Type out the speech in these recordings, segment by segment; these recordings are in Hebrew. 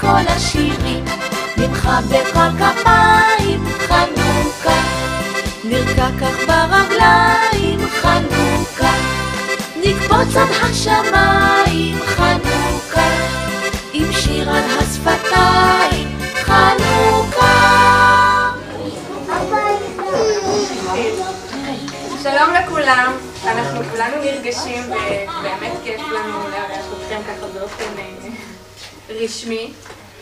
כל השירים, נמחא בכל כפיים חנוכה, נרקע כך ברגליים חנוכה, נקפוץ עד השמיים חנוכה, עם שיר על השפתיים חנוכה. שלום לכולם, אנחנו כולנו נרגשים ובאמת כיף לנו לארח אתכם ככה באופן רשמי.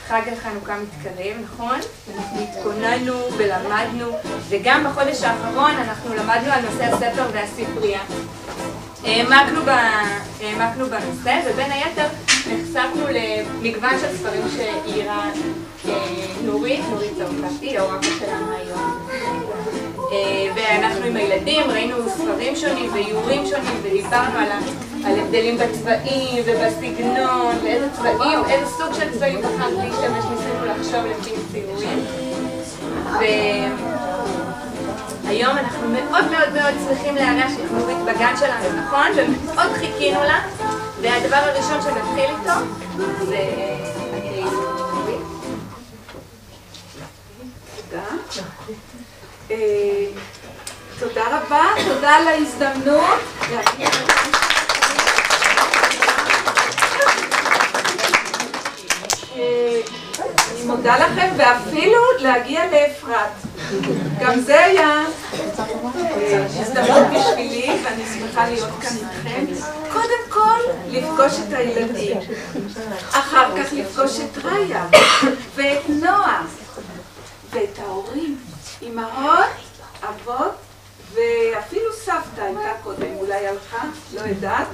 חג החנוכה מתקרב, נכון? אנחנו התכוננו ולמדנו, וגם בחודש האחרון אנחנו למדנו על נושא הספר והספרייה. העמקנו בנושא, ובין היתר נחשפנו למגוון של ספרים שהעירה נורית צרפתי, האורחת שלנו היום. ואנחנו עם הילדים ראינו ספרים שונים ואיורים שונים, ודיברנו על הבדלים בצבעים ובסגנון, ואיזה צבעים, איזה סוג של צבעים בחרת להשתמש, ניסינו לחשוב לפי ציורים. והיום אנחנו מאוד מאוד מאוד צריכים לארח את נורית בגן שלנו, נכון? ומאוד חיכינו לה, והדבר הראשון שנתחיל איתו זה הקריאה נורית. תודה רבה, תודה על ההזדמנות. אני מודה לכם, ואפילו להגיע לאפרת. גם זה היה הזדמנות בשבילי, ואני שמחה להיות כאן איתכם. קודם כל, לפגוש את הילדים. אחר כך לפגוש את ריה, ואת נועה, ואת ההורים. אמהות, אבות, ואפילו סבתא הייתה קודם, אולי הלכה, לא יודעת.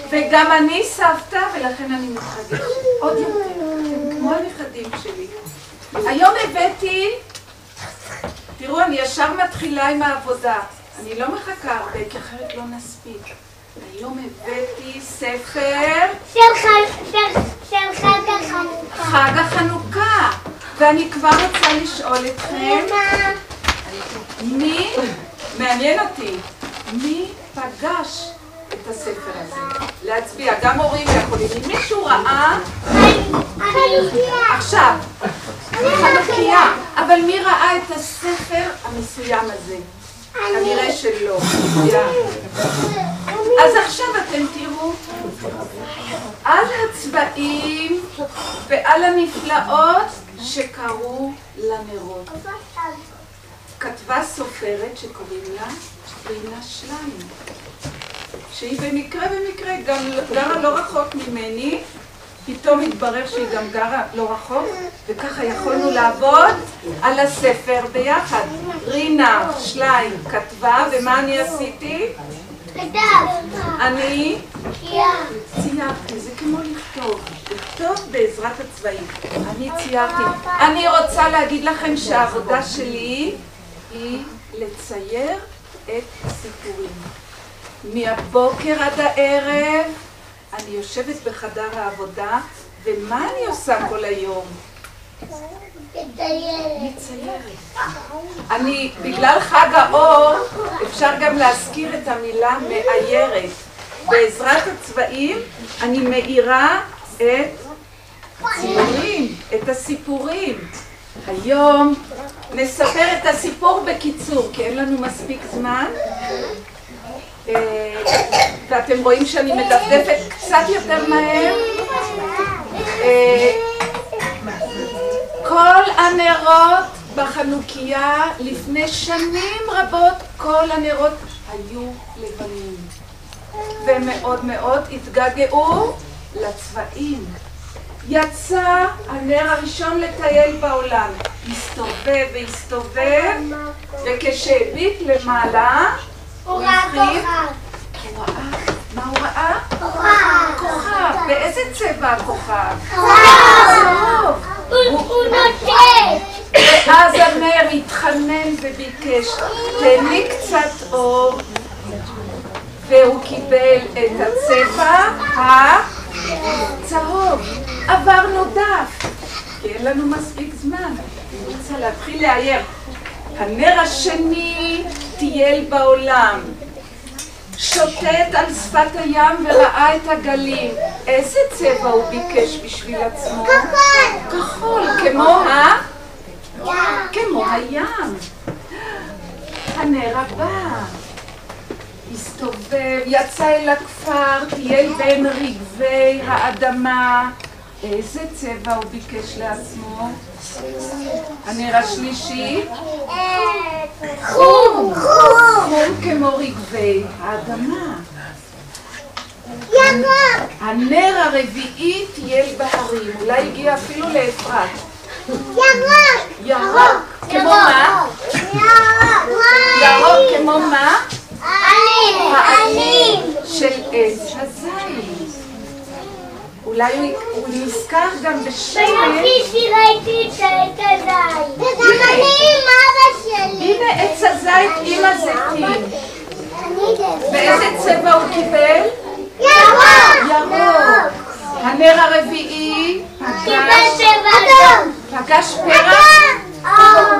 וגם אני סבתא, ולכן אני מתרגשת עוד יותר, אתם כמו הנכדים שלי. היום הבאתי, תראו, אני ישר מתחילה עם העבודה, אני לא מחכה הרבה, כי אחרת לא נספיק. היום הבאתי ספר של חג החנוכה. חג החנוכה, ואני כבר רוצה לשאול אתכם, מי, מעניין אותי, מי פגש את הספר הזה? להצביע, גם הורים יכולים. אם מישהו ראה, עכשיו, חנוכיה, אבל מי ראה את הספר המסוים הזה? כנראה שלא. אז עכשיו אתם תראו על הצבעים ועל הנפלאות שקרו לנרות. כתבה סופרת שקוראים לה רינה שליין, שהיא במקרה גם גרה לא רחוק ממני. פתאום התברר שהיא גם גרה לא רחוק, וככה יכולנו לעבוד על הספר ביחד. רינה שליין כתבה, ומה אני עשיתי? אני ציירתי, זה כמו לכתוב בעזרת הצבעים. אני ציירתי. אני רוצה להגיד לכם שהעבודה שלי היא לצייר את הסיפורים. מהבוקר עד הערב אני יושבת בחדר העבודה, ומה אני עושה כל היום? מציירת. אני, בגלל חג האור, אפשר גם להזכיר את המילה מאיירת. בעזרת הצבעים אני מאירה את הציורים, את הסיפורים. היום נספר את הסיפור בקיצור, כי אין לנו מספיק זמן. ואתם רואים שאני מדפדפת קצת יותר מהר. כל הנרות בחנוכיה לפני שנים רבות, כל הנרות היו לבנים, ומאוד מאוד התגעגעו לצבעים. יצא הנר הראשון לטייל בעולם, הסתובב והסתובב, וכשהביט למעלה הוא הבחין, מה הוא ראה? כוכב. באיזה צבע הכוכב? צהוב. הוא נוטט. ואז הנר התחנן וביקש, תן לי קצת אור, והוא קיבל את הצבע הצהוב. עברנו דף, כי אין לנו מספיק זמן. אני רוצה להתחיל לאייר. הנר השני טייל בעולם. שוטט על שפת הים וראה את הגלים. איזה צבע הוא ביקש בשביל עצמו? כחול. כחול, כמו הים. הנר הבא. הסתובב, יצא אל הכפר, טייל בין רגבי האדמה. איזה צבע הוא ביקש לעצמו? הנר השלישי? חום. חום כמו רגבי האדמה. ירוק. הנר הרביעי טייל בהרים, אולי הגיע אפילו לאפרת. ירוק. ירוק. כמו מה? ירוק כמו מה? העלים של עץ הזית. אולי הוא נזכר גם בשמן. ביופי ראיתי את הזית. וגם אני עם אבא שלי. הנה עץ הזית עם הזיתים. באיזה צבע הוא קיבל? ירוק. ירוק. הנר הרביעי קיבל צבע פגש פרח. אדום.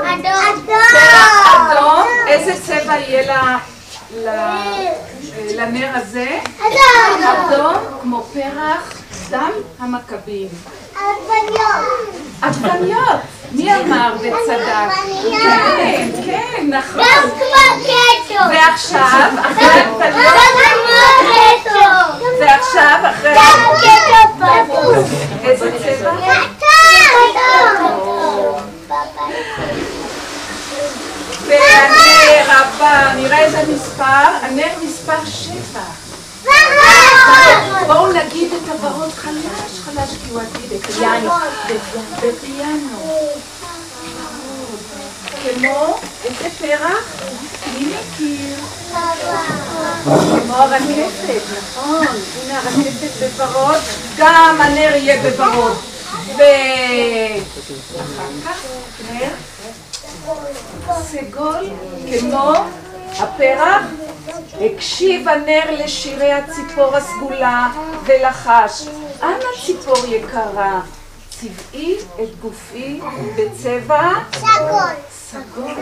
פרח אדום. איזה צבע יהיה לנר הזה? אדום כמו פרח דם המכבים. עגבניות. מי אמר וצדק? כן, כן, נכון. גם כמו קטו. ועכשיו אחרי העגבניות. ועכשיו אחרי גם קטו פרוס. איזה צבע? והנר הבא, נראה איזה מספר? הנר מספר 7. בואו נגיד את הבאות חלש, חלש, כי הוא עתיד את פיאנו. בפיאנו. כמו, איזה פרח? מי מכיר? כמו הרקפת, נכון. הנה הרקפת בוורוד, גם הנר יהיה בוורוד. ואחר כך נר סגול כמו הפרח. הקשיב הנר לשירי הציפור הסגולה ולחש, אנא ציפור יקרה, צבעי את גופי בצבע סגול.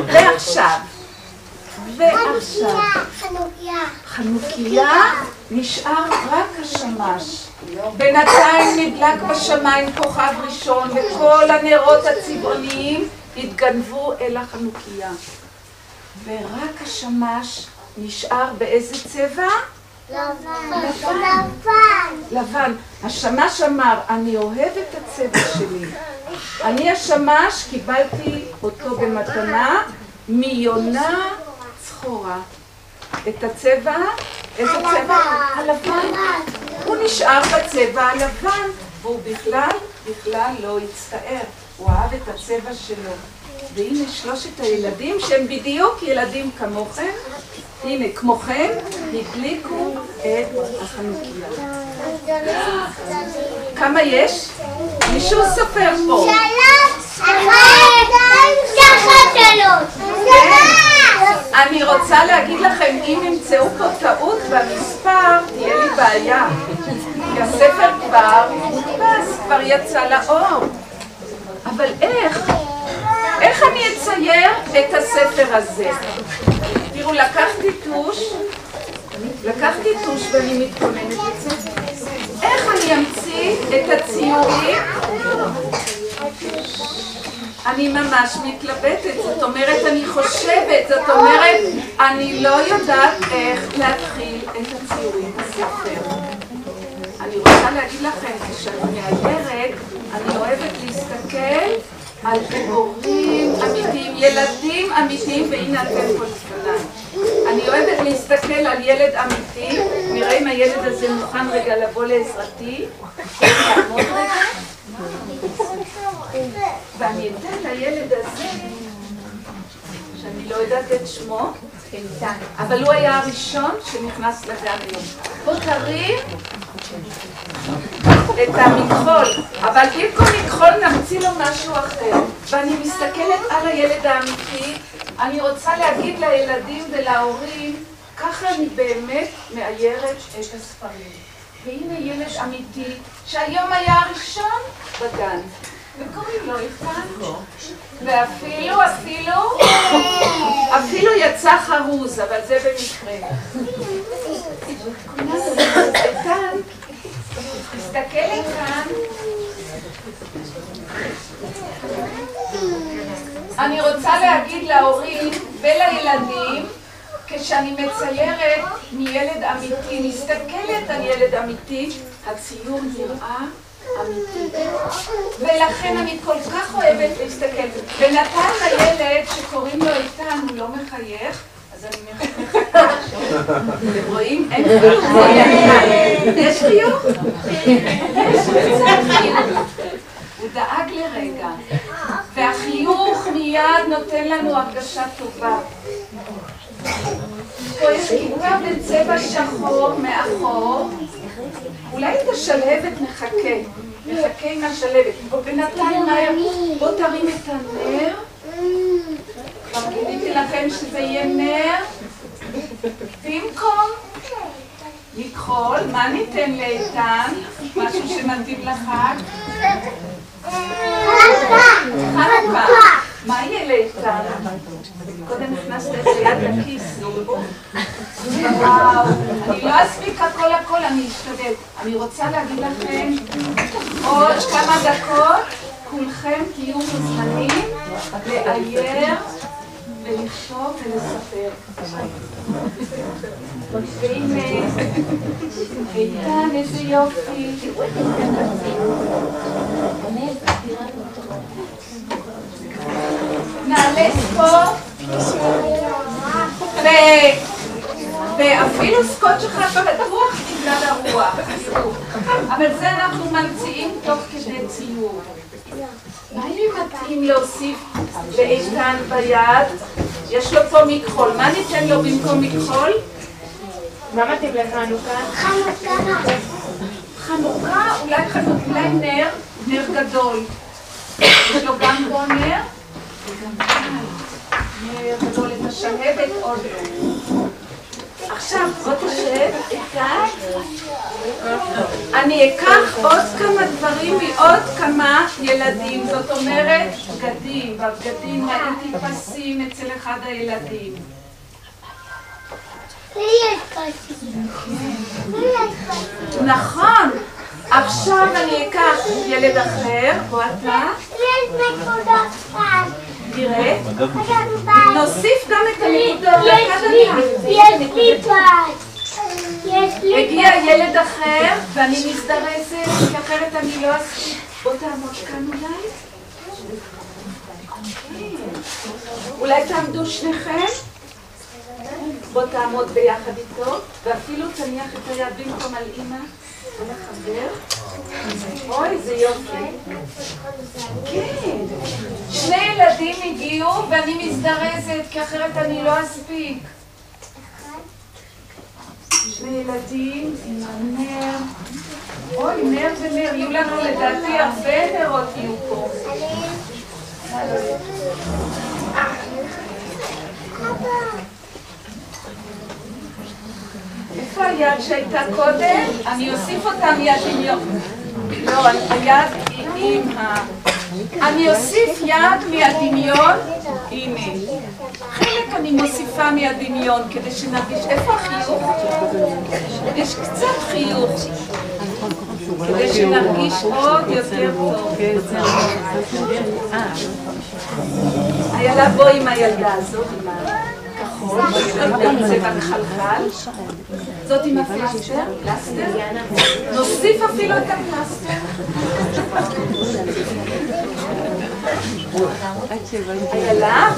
ועכשיו חנוכיה נשאר רק השמש. בינתיים נדלק בשמיים כוכב ראשון וכל הנרות הצבעוניים התגנבו אל החנוכיה. ורק השמש נשאר באיזה צבע? לבן. השמש אמר, אני אוהב את הצבע שלי. אני השמש קיבלתי אותו במתנה מיונה צחורה. את הצבע, איזה צבע? הלבן. הוא נשאר בצבע הלבן, והוא בכלל לא הצטער. הוא אהב את הצבע שלו. והנה שלושת הילדים שהם בדיוק ילדים כמוכם, הנה כמוכם, הדליקו את החנוכיה. כמה יש? מישהו סופר פה. 3, 3. אני רוצה להגיד לכם, אם ימצאו פה טעות במספר, תהיה לי בעיה. כי הספר כבר מודפס, כבר יצא לאור. אבל איך אני אצייר את הספר הזה? תראו, לקחתי טוש ואני מתכוננת לזה. איך אני אמציא את הציורים? אני ממש מתלבטת, זאת אומרת, אני חושבת, זאת אומרת, אני לא יודעת איך להתחיל את הציורים בספר. אני רוצה להגיד לכם, כשאני מאיירת, אני אוהבת להסתכל על גיבורים אמיתיים, ילדים אמיתיים, והנה אתם פה לפניי. אני אוהבת להסתכל על ילד אמיתי, נראה אם הילד הזה מוכן רגע לבוא לעזרתי, לעמוד רגע, ואני אתן לילד הזה, שאני לא יודעת את שמו, אבל הוא היה הראשון שנכנס לגן היום. בוא תרים את המכחול, אבל במקום מכחול נמציא לו משהו אחר. ואני מסתכלת על הילד האמיתי, אני רוצה להגיד לילדים ולהורים, ככה אני באמת מאיירת את הספרים. והנה ילד אמיתי שהיום היה הראשון בגן. וקוראים לו איתן. ואפילו יצא חרוז, אבל זה במקרה. איתן, תסתכלי כאן. אני רוצה להגיד להורים ולילדים, כשאני מציירת מילד אמיתי, מסתכלת על ילד אמיתי, הציור נראה אמיתי. ולכן אני כל כך אוהבת להסתכל. ונתן לילד שקוראים לו איתן, הוא לא מחייך, אז אני מחכה. אתם רואים? אין חיוך. יש חיוך? יש חיוך. הוא דאג לרגע. והחיוך מיד נותן לנו הרגשה טובה. פה יש כיתה בצבע שחור מאחור. אולי את השלהבת נחכה עם השלהבת. ונתן מהר, בוא תרים את הנר. כבר גיליתי לכם שזה יהיה נר. במקום לכחול, מה ניתן לאיתן? משהו שמתאים לחג? חנוכה. מה יהיה לאיתן? קודם הכנסת את היד לכיס. וואו, אני לא אספיק הכל, אני אשתדל. אני רוצה להגיד לכם, עוד כמה דקות, כולכם תהיו מוזמנים לאייר ולכתוב ולספר. והנה, איתן, איזה יופי. נעלה ספורט ואפילו סקוט שלך בטוח בגלל הרוח, אבל זה אנחנו ממציאים תוך כדי ציור. מה אם מתאים להוסיף לאיתן ביד? יש לו פה מכחול, מה ניתן לו במקום מכחול? מה מתאים לחנוכה? חנוכה, אולי נר גדול. יש לו גם פה נר? נר גדול, את השלהבת עוד לא. עכשיו, בוא תשב, אני אקח עוד כמה דברים מעוד כמה ילדים, זאת אומרת בגדים, בבגדים ראיתי פסים אצל אחד הילדים. נכון, עכשיו אני אקח ילד אחר, בוא אתה. תראה, נוסיף גם את הנקודות. יש לי פס. הגיע ילד אחר ואני מזדרזת, כי אחרת אני לא אספיק. בוא תעמוד כאן אולי תעמדו שניכם. בוא תעמוד ביחד איתו, ואפילו תניח את היד במקום על אמא ולחבר. אוי, זה יופי. כן. שני ילדים הגיעו ואני מזדרזת, כי אחרת אני לא אספיק. שני ילדים עם הנר. אוי, נר ונר. יהיו לנו לדעתי הרבה נרות יהיו פה. איפה היד שהייתה קודם? אני אוסיף אותה מיד עם יום. לא, היד עם אני אוסיף יד מהדמיון. הנה. חלק אני מוסיפה מהדמיון כדי שנרגיש. איפה החיוך? יש קצת חיוך. כדי שנרגיש עוד יותר טוב. איילה, בוא עם הילדה הזאת. כחול, צבע חלחל. זאת עם הפלסטר, נוסיף אפילו את הפלסטר. איילה,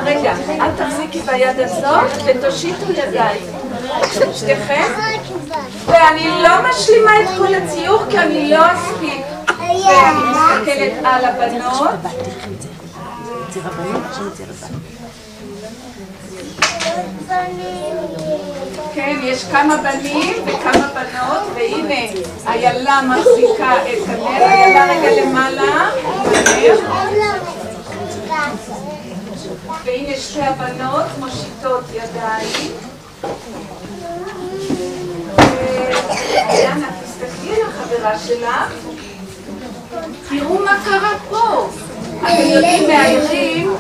רגע, אל תחזיקי ביד הזאת ותושיטו ידיים. שתיכם. ואני לא משלימה את כל הציור כי אני לא אספיק. ואני מסתכלת על הבנות. כן, יש כמה בנים וכמה בנות, והנה איילה מחזיקה את הנר, איילה רגע למעלה, והנה שתי הבנות מושיטות ידיים. יאנה, תסתכלי. החברה שלך. תראו מה קרה פה. אתם יודעים, מהעירים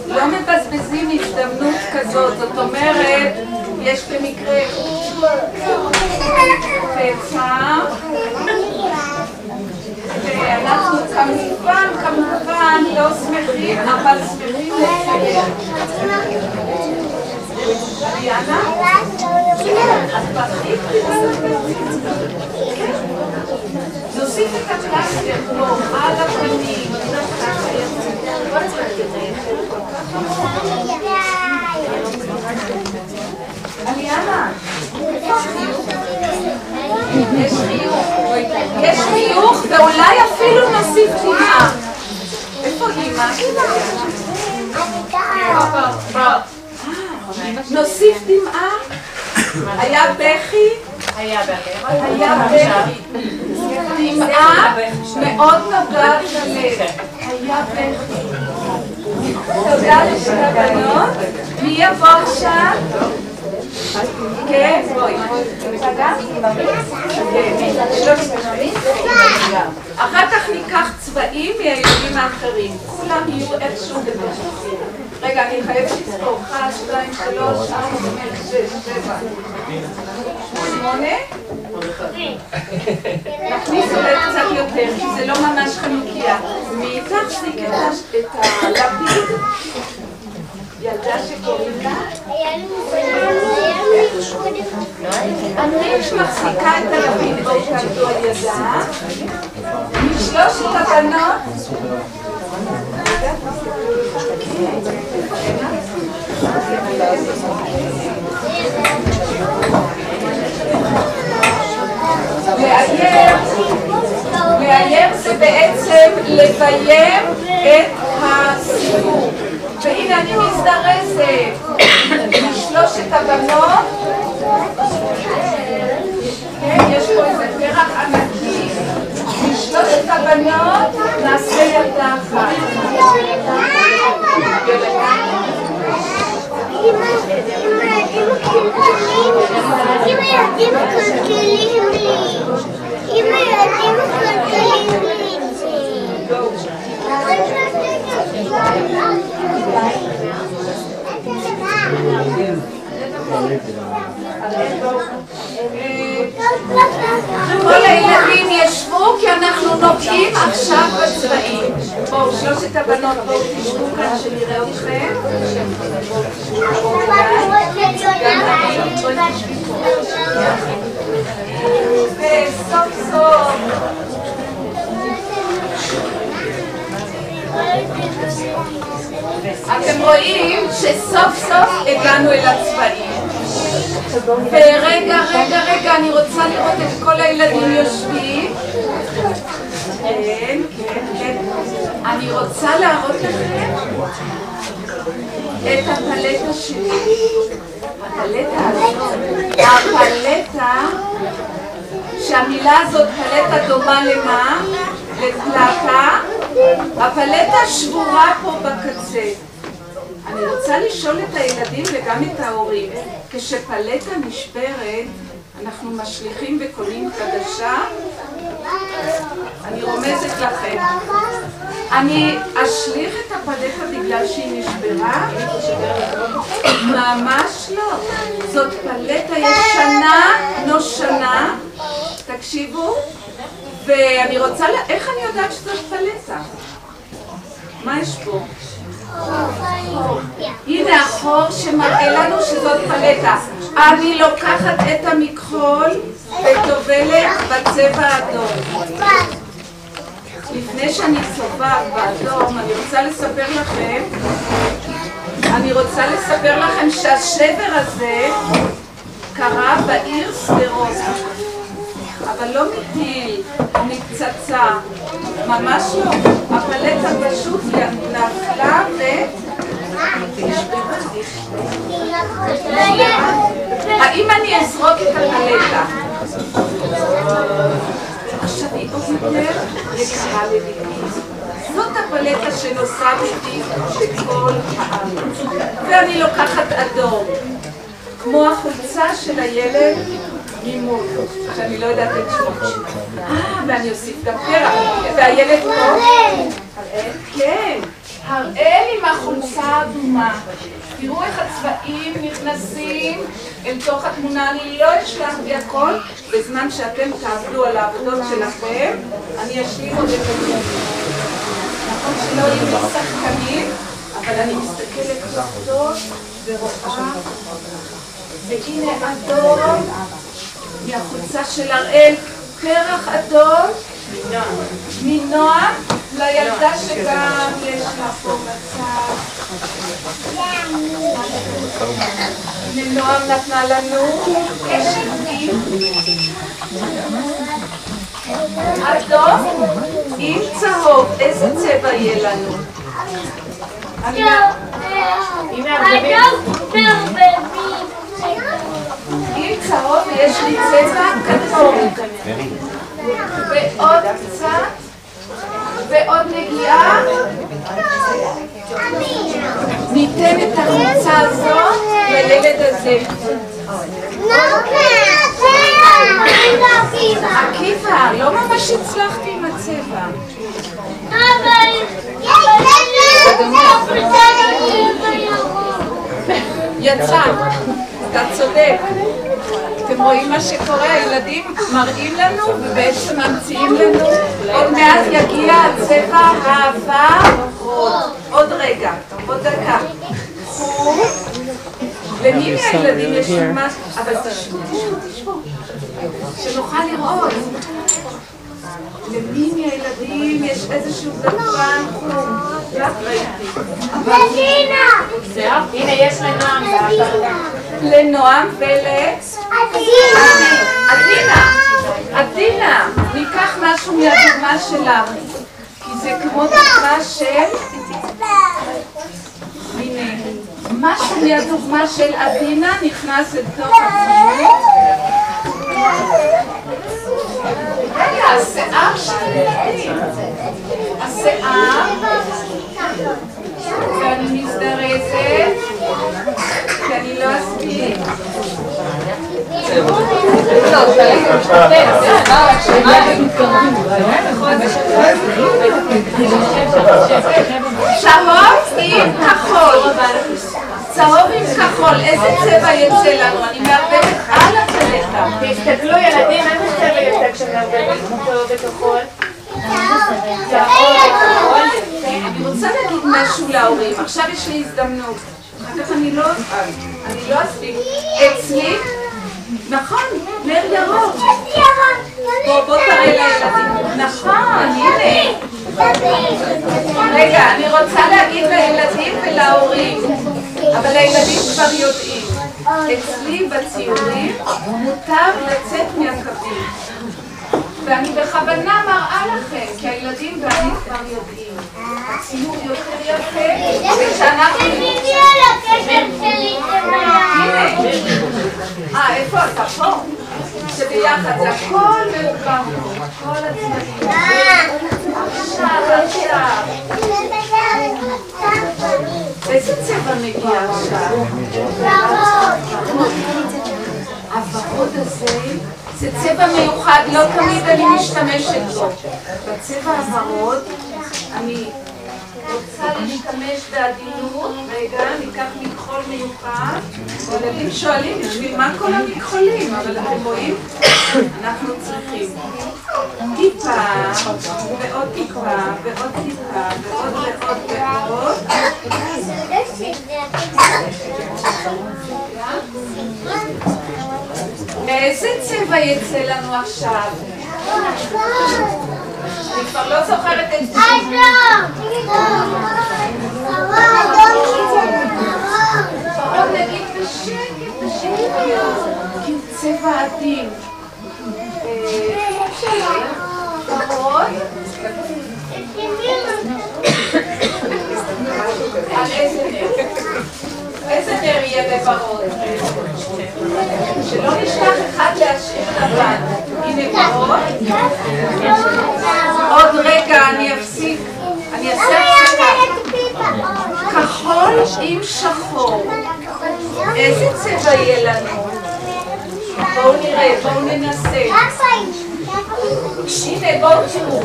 לא מבזבזים הזדמנות כזאת. זאת אומרת, יש במקרה פצע, ואנחנו כמובן לא שמחים, אבל שמחים לציין. אריאנה? אז פרחית? נוסיף את הפלסטר פה על הפנים. אריאנה, יש חיוך ואולי אפילו נוסיף דמעה. איפה אמא? נוסיף דמעה. היה בכי? היה בכי. דמעה מאוד נוגעת ללב. היה בכי. תודה לשתי הבנות. מי יבוא עכשיו? כן, בואי. אחר כך ניקח צבעים מהילדים האחרים. כולם יהיו איכשהו במשהו. רגע, אני חייבת לספור. 1, 2, 3, 4, 5, 6, 7, 8. נכניס אולי קצת יותר, כי זה לא ממש חנוכיה. מי תחזיק את הלפיד? ילדה שקוראים לה? אני מחזיקה את הלפיד באותו ידה. משלושת הבנות. לאייר זה בעצם לביים את הסיפור. והנה אני מזדרזת. משלושת הבנות, כן, יש פה איזה פרח ענקי. משלושת הבנות נעשה ילדה אחת. אם הילדים מקלקלים לי את זה. כל הילדים ישבו כי אנחנו נוגעים עכשיו בצבעים. בואו, שלושת הבנות, בואו תשבו כאן שנראה אתכם. וסוף סוף אתם רואים שסוף סוף הגענו אל הצבעים. ורגע, אני רוצה לראות את כל הילדים יושבים. כן. אני רוצה להראות לכם את הפלטה שלי. הפלטה, שהמילה הזאת פלטה דומה למה? לפלטה. הפלטה שבורה פה בקצה. אני רוצה לשאול את הילדים וגם את ההורים, כשפלטה נשברת, אנחנו משליכים וקונים חדשה? אני רומזת לכם. אני אשליך את הפלטה בגלל שהיא נשברה? ממש לא. זאת פלטה ישנה, נושנה. תקשיבו. ואני רוצה, איך אני יודעת שזאת פלטה? מה יש פה? הנה החור שמראה לנו שזאת פלטה. אני לוקחת את המכחול וטובלת בצבע האדום. לפני שאני צובעת באדום, אני רוצה לספר לכם שהשבר הזה קרה בעיר שדרות. אבל לא מטיל, מפצצה, ממש לא. הפלטה פשוט נפלה האם אני אזרוק את הפלטה? עכשיו היא עוד יותר יקרה לליבי. זאת הפלטה שנוסעת איתי בכל הארץ. ואני לוקחת אדום. כמו החולצה של הילד ממול, שאני לא יודעת את שמו. ואני אוסיף גם פרח. והילד פה? הראל? כן. הראל עם החולצה האדומה. תראו איך הצבעים נכנסים אל תוך התמונה. אני לא אשלח לי הכל. בזמן שאתם תעבדו על העבודות שלכם, אני אשלים עוד את הדברים. נכון שלא יהיו לי שחקנים, אבל אני מסתכלת טוב ורואה. והנה אדום מהחולצה של הראל, פרח אדום מנועם לילדה שגם יש לה פה מצב. נועם נתנה לנו קשת אדום עם צהוב. איזה צבע יהיה לנו? עם צהוב יש לי צבע כתום. ועוד קצת, ועוד נגיעה. ניתן את החולצה הזאת לילד הזה. עקיבא, לא ממש הצלחתי עם הצבע. יצא, אתה צודק. אתם רואים מה שקורה? הילדים מראים לנו ובעצם ממציאים לנו. עוד מעט יגיע הצבע הוורוד. עוד רגע, עוד דקה. קחו. למי מהילדים יש ממש? אבל תשבו. שנוכל לראות. למי מהילדים יש איזשהו דפן חום? רק ראיתי. הנה יש לנועם. לנועם עדינה, ניקח משהו מהדוגמה שלך, כי זה כמו דוגמה של... הנה, משהו מהדוגמה של עדינה נכנס לתוך עצמו. רגע, השיער שלי. השיער. ואני מזדרזת, כי אני לא אספיק. צהוב עם כחול. צהוב עם כחול. איזה צבע יצא לנו? אני מערבבת על הפלטה. תסתכלו ילדים, איזה צבע יוצא כשמערבבים צהוב וכחול? אני רוצה להגיד משהו להורים. עכשיו יש לי הזדמנות. אחר כך אני לא אספיק. אצלי, נכון, נר ירוק. בוא תראה לילדים. נכון, הנה. רגע, אני רוצה להגיד לילדים ולהורים, אבל הילדים כבר יודעים. אצלי בציורים מותר לצאת מהקווים. ואני בכוונה מראה לכם, כי הילדים ואני כבר יודעים. הציור יותר יפה, ושאנחנו... הנה. איפה אתה? פה. שביחד זה הכל מעוקר. כל הצמדים. עכשיו. איזה צבע מגיע עכשיו? הוורוד הזה זה צבע מיוחד, לא תמיד אני משתמשת בו. בצבע הוורוד אני רוצה להשתמש בעדינות. רגע, ניקח מכחול מיוחד. ילדים שואלים, בשביל מה כל המכחולים? אבל אתם רואים? אנחנו צריכים טיפה, ועוד טיפה, ועוד טיפה, ועוד ועוד ועוד. איזה צבע יצא לנו עכשיו? אני כבר לא זוכרת את זה. בואו נגיד בשקט, כי הוא צבע עדין. ורוד. על איזה נר? איזה נר יהיה בוורוד? שלא נשכח אחד להשאיר לבן. הנה ורוד. עוד רגע אני אפסיק. אני אעשה הפסקה. כחול עם שחור. איזה צבע יהיה לנו? בואו נראה, בואו ננסה. הנה, בואו תראו.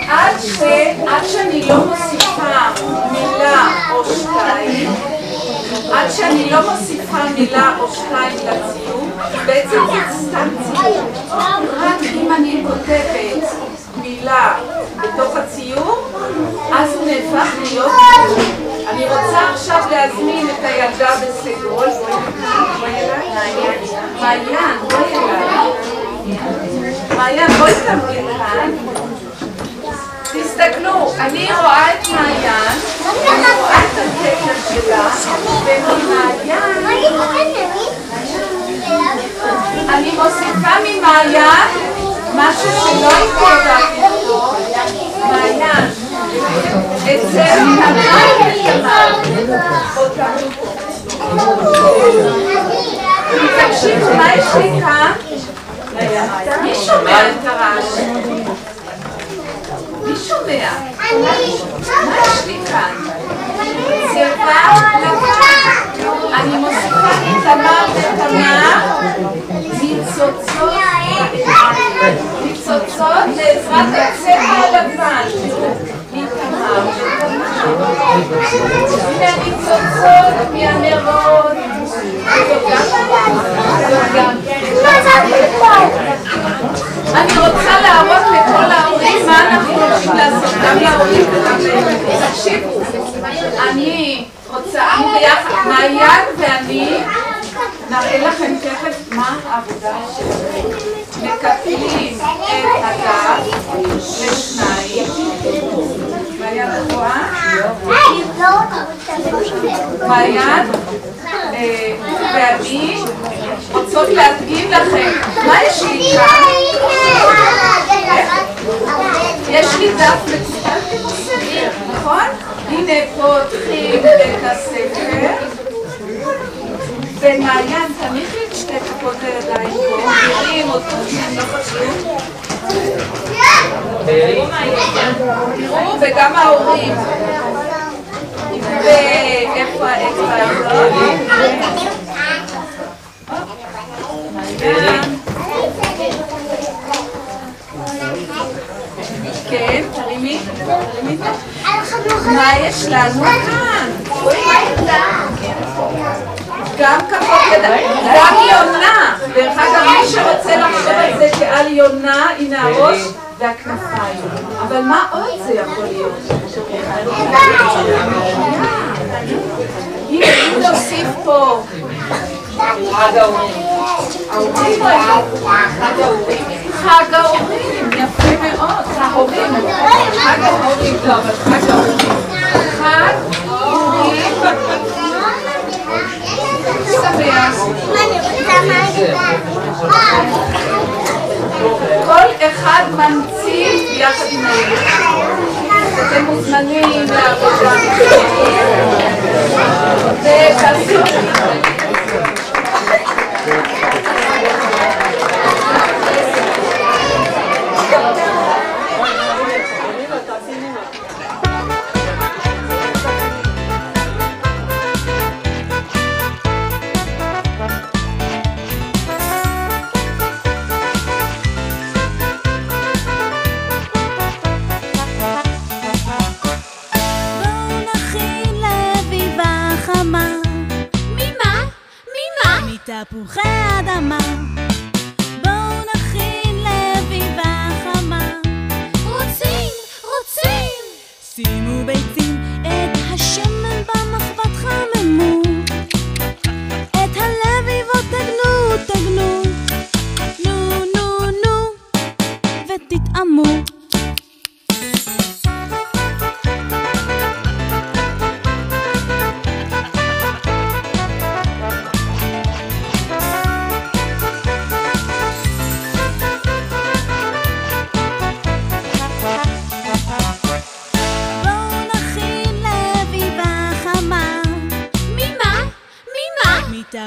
עד שאני לא מוסיפה מילה או שתיים, לציור, בעצם זה סתם ציור. רק אם אני כותבת מילה בתוך הציור, אז הוא נהפך להיות ציור. אני רוצה עכשיו להזמין את הילדה בסגול. מעיין, בואי תבואי כאן. תסתכלו, אני רואה את מעיין, אני רואה את הקטע שלה, וממעיין אני מוסיפה ממעיין משהו שלא התקדע איתו. מעיין, את זה תקשיבו, מה יש לי כאן? מי שומע את הרעש? מי שומע? מה יש לי כאן? צבע לבן. אני מוסיפה מתמר ותמר ניצוצות לעזרת הצבע הלבן. מתמר ותמר. הנה הניצוצות מהנרות. אני רוצה להראות לכל ההורים מה אנחנו הולכים לעשות, גם להורים וגם להם. תקשיבו, אני רוצה, ביחד, מעיין ואני נראה לכם תכף מה העבודה שלנו. מקפלים את הדף לשניים. מעיין רואה? מעיין ואני רוצות להדגים לכם. מה יש לי כאן? יש לי דף מצוין בספר, נכון? הנה פותחים את הספר. ומעיין, תניחי את שתי כפות הידיים פה, נראים עוד חושבים, לא חשוב. תראו, וגם ההורים. ואיפה האצבע הזאת? מעיין. כן, תרימי. מה יש לנו כאן? גם כפות ידיים, גם יונה. דרך אגב, מי שרוצה לחשוב על זה כעל יונה, הנה הראש והכנפיים. אבל מה עוד זה יכול להיות? הנה, אם נוסיף פה חג ההורים. חג ההורים, יפה מאוד. ההורים, חג ההורים, לא, אבל חג ההורים. חג ההורים. כל אחד ממציא יחד עם הילד. אתם מוזמנים לעבודה ותעשו. תפוחי אדמה, בואו נכין לאביבה חמה. רוצים שימו ביצים, את השמן במחבת חממו, את הלביבות תגנו, נו ותטעמו.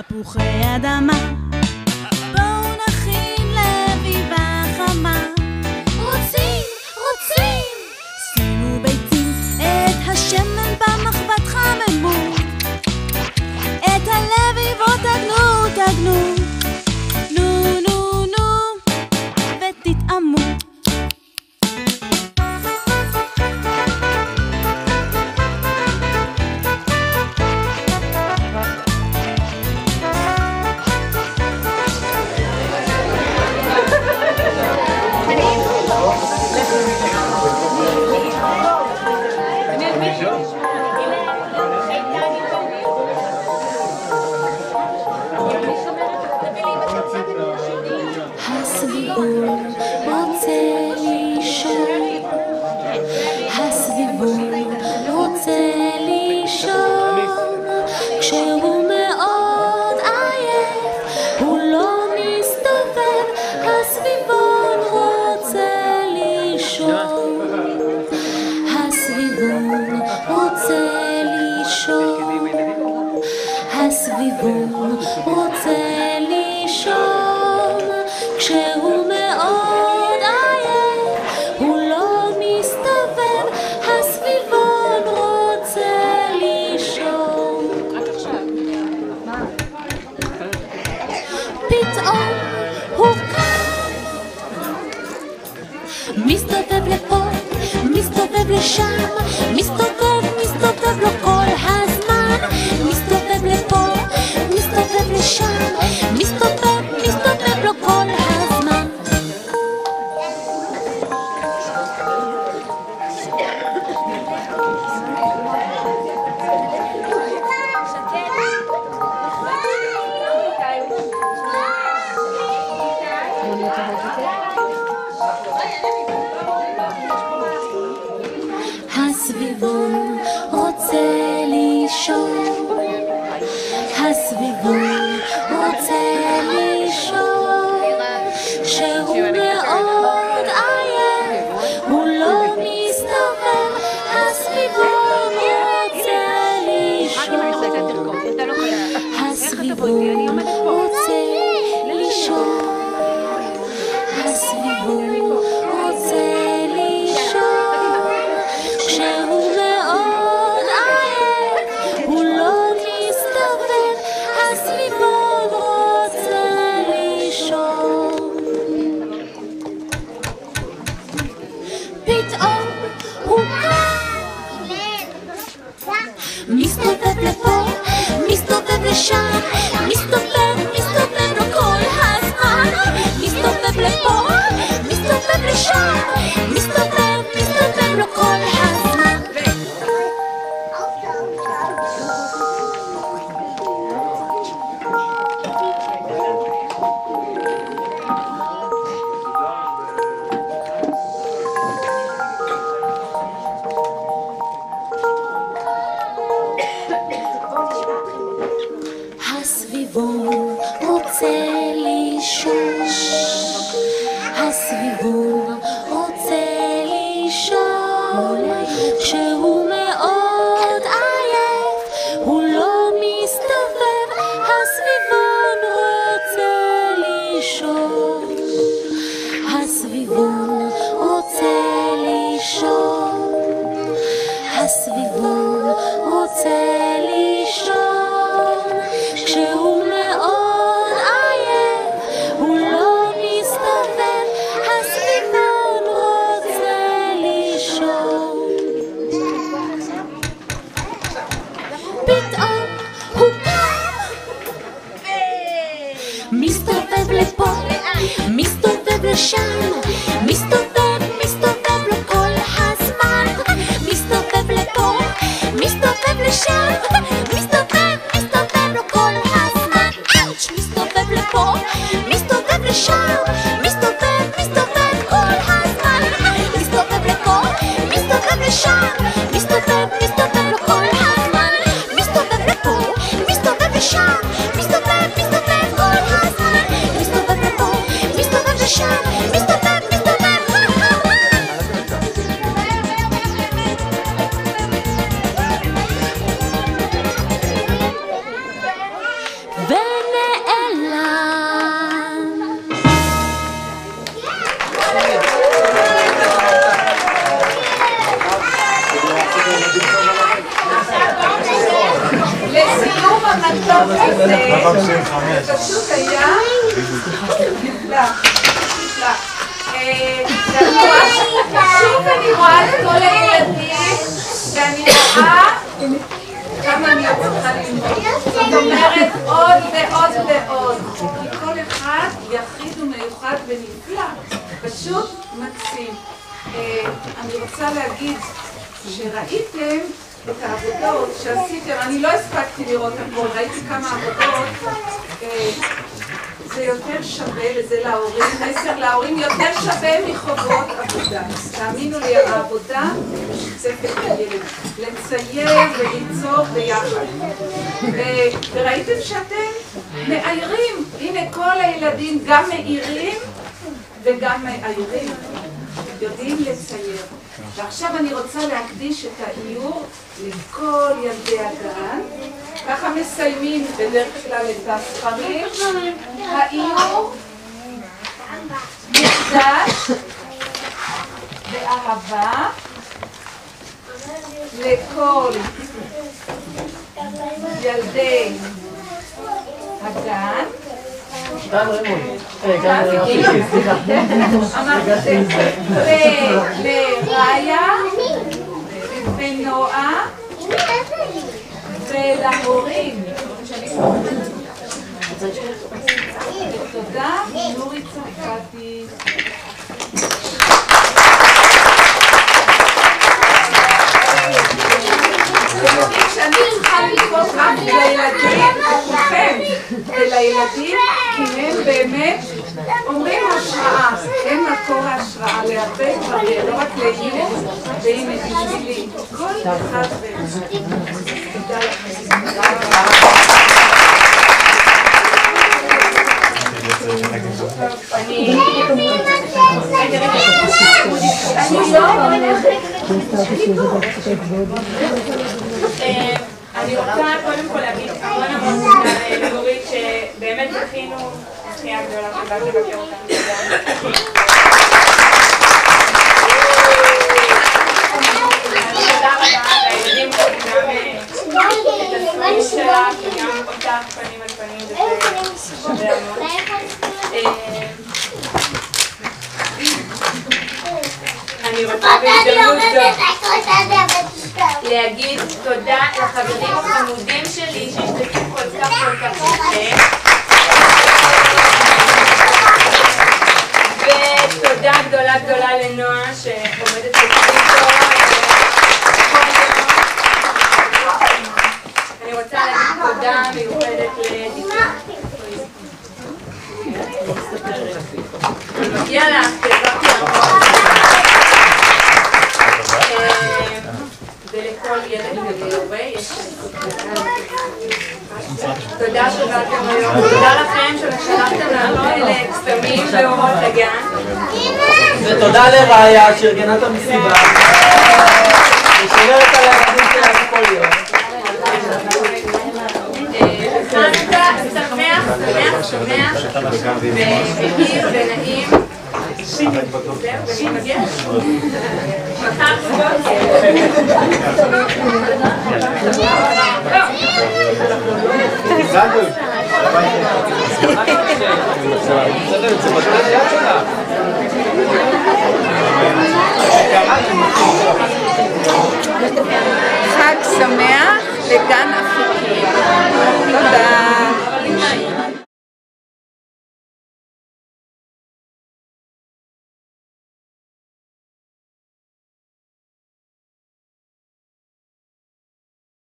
תפוחי אדמה, בואו נכין לאביבה חמה. רוצים שימו ביצים, את השמן במחבת חממו, את הסביבון רוצה לישון, כשהוא מאוד עייף הוא לא מסתובב, הסביבון רוצה לישון. פתאום הוא קם, מסתובב לפה, מסתובב לשם, מסתובב לו כל הזמן, מסתובב לפה, מסתובב לשם, מסתובב לו כל הזמן. הסביבון רוצה לישון, הסביבון רוצה לישון, שהוא מאוד עייף הוא לא מסתובב, הסביבון רוצה לישון, הסביבון רוצה לישון, הסביבון רוצה לישון, כשהוא מאוד עייף הוא לא מסתובב, הסביבון רוצה לישון. פתאום הוא קם, מסתובב לפה, מסתובב לשם, מסתובב לו כל הזמן, מסתובב לפה, מסתובב לשם, מסתובב לו כל הזמן. הסביבון רוצה לישון, הסביבון רוצה לישון, כשהוא מאוד עייף הוא לא מסתובב, הסביבון רוצה לישון, הסביבון רוצה לישון, הסביבון רוצה לישון, כשהוא מאוד עייף הוא לא מסתובב, הסביבון רוצה לישון. פתאום הוא קם, מסתובב לפה, מסתובב לשם, מסתובב לו כל הזמן, מסתובב לפה, מסתובב לשם, מסתובב לו כל הזמן. מסתובב לפה, מסתובב לשם, מסתובב כל הזמן, מסתובב לפה, מסתובב לשם, מסתובב לו כל הזמן, מסתובב לפה, מסתובב לשם, מסתובב כל הזמן, מסתובב לפה, מסתובב לשם, מסתובב כל הזמן. לסיום המתוק הזה, פשוט היה נפלא. שוב אני רואה את כל הילדים, ואני רואה כמה אני צריכה ללמוד. זאת אומרת עוד ועוד ועוד. כי כל אחד יחיד ומיוחד ונפלא. פשוט מקסים. אני רוצה להגיד שראיתם את העבודות שעשיתם, אני לא הספקתי לראות הכל, ראיתי כמה עבודות, זה יותר שווה, וזה להורים, מסר להורים יותר שווה מחובות עבודה. תאמינו לי, העבודה משותפת לילד, לצייר וליצור ביחד. וראיתם שאתם מאיירים, הנה כל הילדים גם מאירים וגם מאיירים, יודעים לצייר. ועכשיו אני רוצה להקדיש את האיור לכל ילדי הגן, ככה מסיימים בדרך כלל את הספרים. האיור מקדש באהבה לכל ילדי הגן. לראיה ונועה ולהורים. תודה, נורי צרפתי. שאני צריכה לקרוא רק לילדים, לכם ולילדים, כי הם באמת אומרים השראה, הם מקור ההשראה להרבה דברים, לא רק לאיור, והנה בשבילי, כל אחד ואחד. תודה לכם. אני רוצה קודם כל להגיד המון תודה לנורית שבאמת הכינו זכייה גדולה ובאת לבקר אותנו. תודה רבה לילדים גם את הספרים שלך וגם אותך פנים על פנים וזה שווה המון. אני רוצה בהזדמנות זו להגיד תודה לחברים החמודים שלי שהשתתפו כל כך יפה, ותודה גדולה לנועה שעומדת לצדי פה כל יום. אני רוצה להגיד תודה מיוחדת לדיקה. יאללה, תעזרתי המון. ולכל ילד ולהורה יש תודה שבאתם היום, תודה לכם ששלחתם לנו אלה קסמים ואורות לגן, ותודה לראיה שארגנה את המסיבה ושומרת על הילדים שלנו כל יום. חנוכה שמח ומאיר ונעים. זהו, ונתמגש. מחר בבוקר. חג שמח לגן אפילו.